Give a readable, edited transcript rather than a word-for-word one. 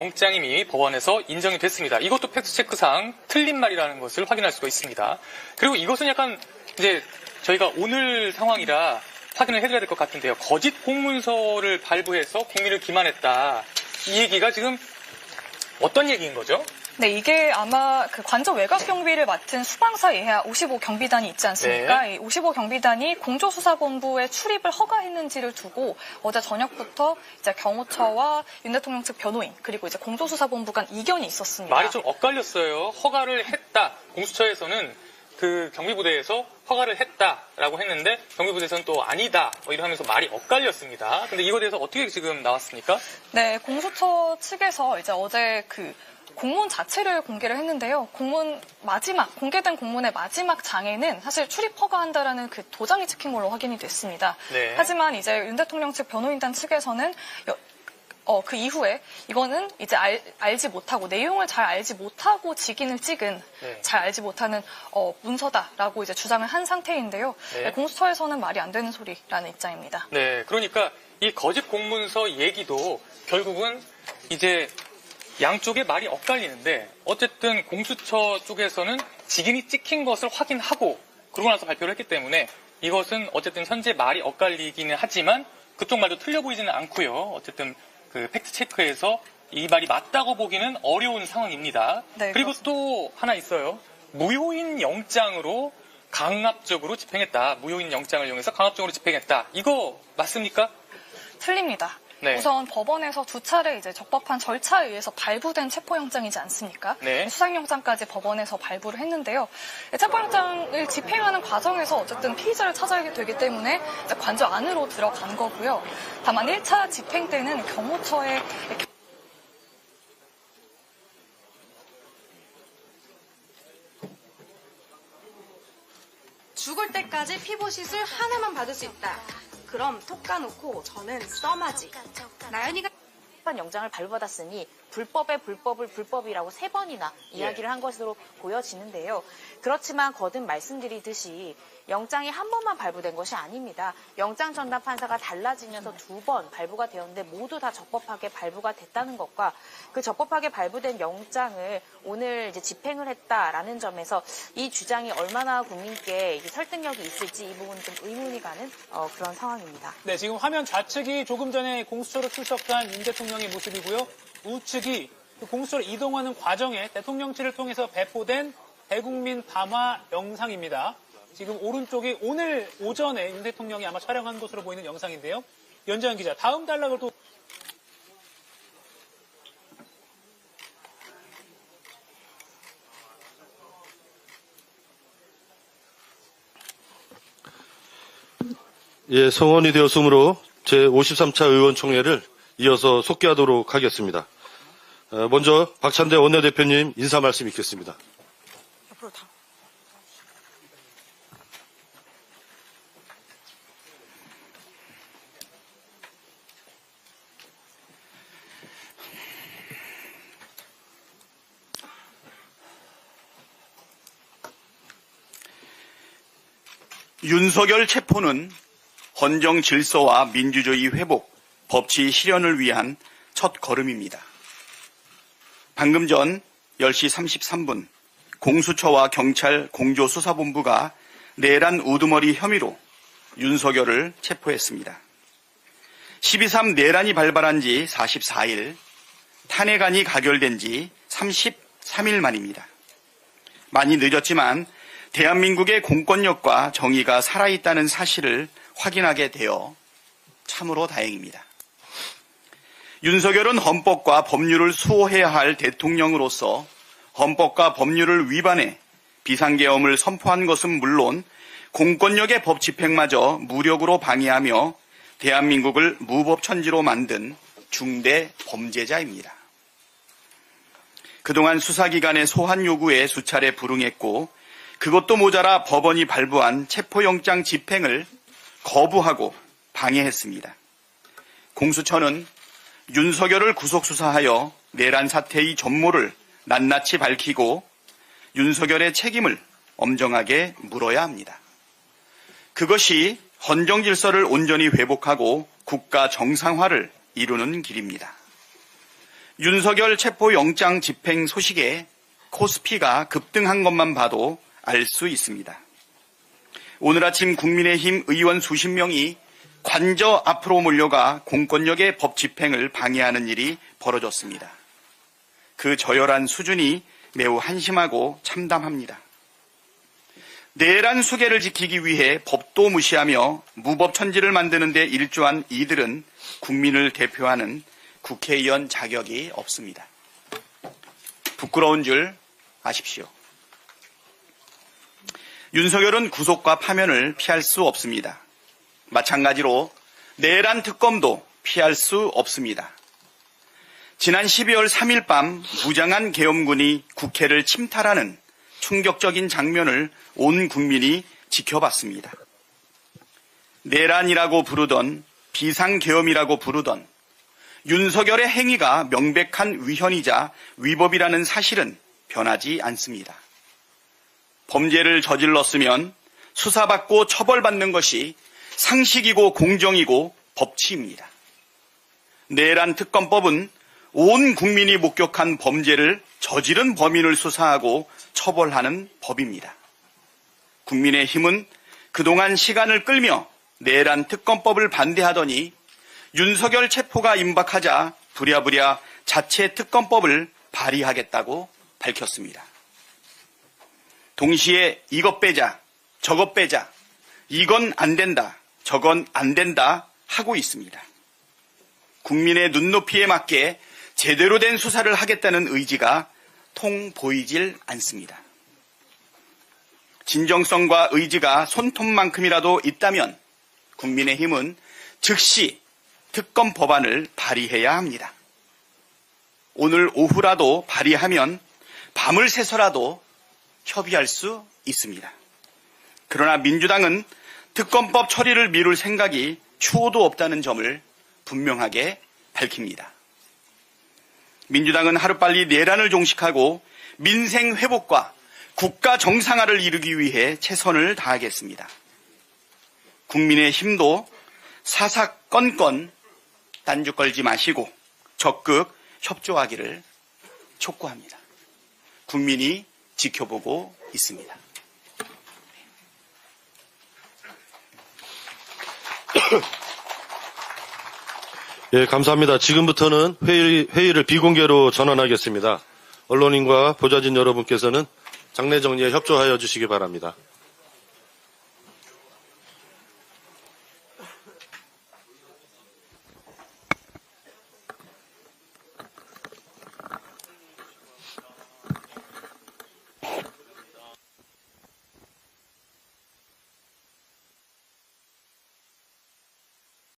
영장이 이미 법원에서 인정이 됐습니다. 이것도 팩트체크상 틀린 말이라는 것을 확인할 수가 있습니다. 그리고 이것은 약간 이제 저희가 오늘 상황이라 확인을 해드려야 될 것 같은데요. 거짓 공문서를 발부해서 국민을 기만했다. 이 얘기가 지금 어떤 얘기인 거죠? 네, 이게 아마 그 관저 외곽 경비를 맡은 수방사 예하 55 경비단이 있지 않습니까? 네. 이 55 경비단이 공조수사본부의 출입을 허가했는지를 두고 어제 저녁부터 이제 경호처와 윤 대통령 측 변호인 그리고 이제 공조수사본부 간 이견이 있었습니다. 말이 좀 엇갈렸어요. 허가를 했다. 공수처에서는 그 경비부대에서 허가를 했다라고 했는데 경비부대에서는 또 아니다. 뭐 이러면서 말이 엇갈렸습니다. 근데 이거에 대해서 어떻게 지금 나왔습니까? 네, 공수처 측에서 이제 어제 그 공문 자체를 공개를 했는데요. 공개된 공문의 마지막 장에는 사실 출입 허가한다라는 그 도장이 찍힌 걸로 확인이 됐습니다. 네. 하지만 이제 윤 대통령 측 변호인단 측에서는 그 이후에 이거는 이제 알지 못하고 내용을 잘 알지 못하고 직인을 찍은 네. 잘 알지 못하는 문서다라고 이제 주장을 한 상태인데요. 네. 공수처에서는 말이 안 되는 소리라는 입장입니다. 네, 그러니까 이 거짓 공문서 얘기도 결국은 이제 양쪽의 말이 엇갈리는데 어쨌든 공수처 쪽에서는 직인이 찍힌 것을 확인하고 그러고 나서 발표를 했기 때문에 이것은 어쨌든 현재 말이 엇갈리기는 하지만 그쪽 말도 틀려 보이지는 않고요. 어쨌든 그 팩트 체크에서 이 말이 맞다고 보기는 어려운 상황입니다. 네, 그리고 그렇습니다. 또 하나 있어요. 무효인 영장으로 강압적으로 집행했다. 무효인 영장을 이용해서 강압적으로 집행했다. 이거 맞습니까? 틀립니다. 네. 우선 법원에서 두 차례 이제 적법한 절차에 의해서 발부된 체포영장이지 않습니까? 네. 수상영장까지 법원에서 발부를 했는데요. 체포영장을 집행하는 과정에서 어쨌든 피의자를 찾아야 되기 때문에 이제 관저 안으로 들어간 거고요. 다만 1차 집행 때는 경호처의 죽을 때까지 피부시술 하나만 받을 수 있다. 그럼 톡 까놓고 저는 써마지. 나연이가 영장을 발부받았으니 불법의 불법을 불법이라고 3번이나 이야기를 한 것으로 보여지는데요. 그렇지만 거듭 말씀드리듯이 영장이 한 번만 발부된 것이 아닙니다. 영장 전담 판사가 달라지면서 2번 발부가 되었는데 모두 다 적법하게 발부가 됐다는 것과 그 적법하게 발부된 영장을 오늘 이제 집행을 했다라는 점에서 이 주장이 얼마나 국민께 이게 설득력이 있을지 이 부분 좀 의문이 가는 그런 상황입니다. 네, 지금 화면 좌측이 조금 전에 공수처로 출석한 윤 대통령의 모습이고요. 우측이 그 공수처로 이동하는 과정에 대통령실을 통해서 배포된 대국민 담화 영상입니다. 지금 오른쪽이 오늘 오전에 윤 대통령이 아마 촬영한 것으로 보이는 영상인데요. 연재현 기자, 다음 단락을 또 예, 성원이 되었으므로 제53차 의원총회를 이어서 속기하도록 하겠습니다. 먼저 박찬대 원내대표님 인사 말씀 있겠습니다. 윤석열 체포는 헌정 질서와 민주주의 회복, 법치 실현을 위한 첫 걸음입니다. 방금 전 10시 33분 공수처와 경찰 공조수사본부가 내란 우두머리 혐의로 윤석열을 체포했습니다. 12.3 내란이 발발한 지 44일, 탄핵안이 가결된 지 33일 만입니다. 많이 늦었지만 대한민국의 공권력과 정의가 살아있다는 사실을 확인하게 되어 참으로 다행입니다. 윤석열은 헌법과 법률을 수호해야 할 대통령으로서 헌법과 법률을 위반해 비상계엄을 선포한 것은 물론 공권력의 법 집행마저 무력으로 방해하며 대한민국을 무법천지로 만든 중대 범죄자입니다. 그동안 수사기관의 소환 요구에 수차례 불응했고 그것도 모자라 법원이 발부한 체포영장 집행을 거부하고 방해했습니다. 공수처는 윤석열을 구속수사하여 내란 사태의 전모를 낱낱이 밝히고 윤석열의 책임을 엄정하게 물어야 합니다. 그것이 헌정 질서를 온전히 회복하고 국가 정상화를 이루는 길입니다. 윤석열 체포영장 집행 소식에 코스피가 급등한 것만 봐도 알 수 있습니다. 오늘 아침 국민의힘 의원 수십 명이 관저 앞으로 몰려가 공권력의 법 집행을 방해하는 일이 벌어졌습니다. 그 저열한 수준이 매우 한심하고 참담합니다. 내란 수계를 지키기 위해 법도 무시하며 무법천지를 만드는 데 일조한 이들은 국민을 대표하는 국회의원 자격이 없습니다. 부끄러운 줄 아십시오. 윤석열은 구속과 파면을 피할 수 없습니다. 마찬가지로 내란 특검도 피할 수 없습니다. 지난 12월 3일 밤 무장한 계엄군이 국회를 침탈하는 충격적인 장면을 온 국민이 지켜봤습니다. 내란이라고 부르던 비상계엄이라고 부르던 윤석열의 행위가 명백한 위헌이자 위법이라는 사실은 변하지 않습니다. 범죄를 저질렀으면 수사받고 처벌받는 것이 상식이고 공정이고 법치입니다. 내란 특검법은 온 국민이 목격한 범죄를 저지른 범인을 수사하고 처벌하는 법입니다. 국민의힘은 그동안 시간을 끌며 내란 특검법을 반대하더니 윤석열 체포가 임박하자 부랴부랴 자체 특검법을 발의하겠다고 밝혔습니다. 동시에 이것 빼자, 저것 빼자, 이건 안 된다, 저건 안 된다 하고 있습니다. 국민의 눈높이에 맞게 제대로 된 수사를 하겠다는 의지가 통 보이질 않습니다. 진정성과 의지가 손톱만큼이라도 있다면 국민의힘은 즉시 특검 법안을 발의해야 합니다. 오늘 오후라도 발의하면 밤을 새서라도 협의할 수 있습니다. 그러나 민주당은 특검법 처리를 미룰 생각이 추호도 없다는 점을 분명하게 밝힙니다. 민주당은 하루빨리 내란을 종식하고 민생 회복과 국가 정상화를 이루기 위해 최선을 다하겠습니다. 국민의 힘도 사사건건 딴주 걸지 마시고 적극 협조하기를 촉구합니다. 국민이 지켜보고 있습니다. 예, 감사합니다. 지금부터는 회의를 비공개로 전환하겠습니다. 언론인과 보좌진 여러분께서는 장내 정리에 협조하여 주시기 바랍니다.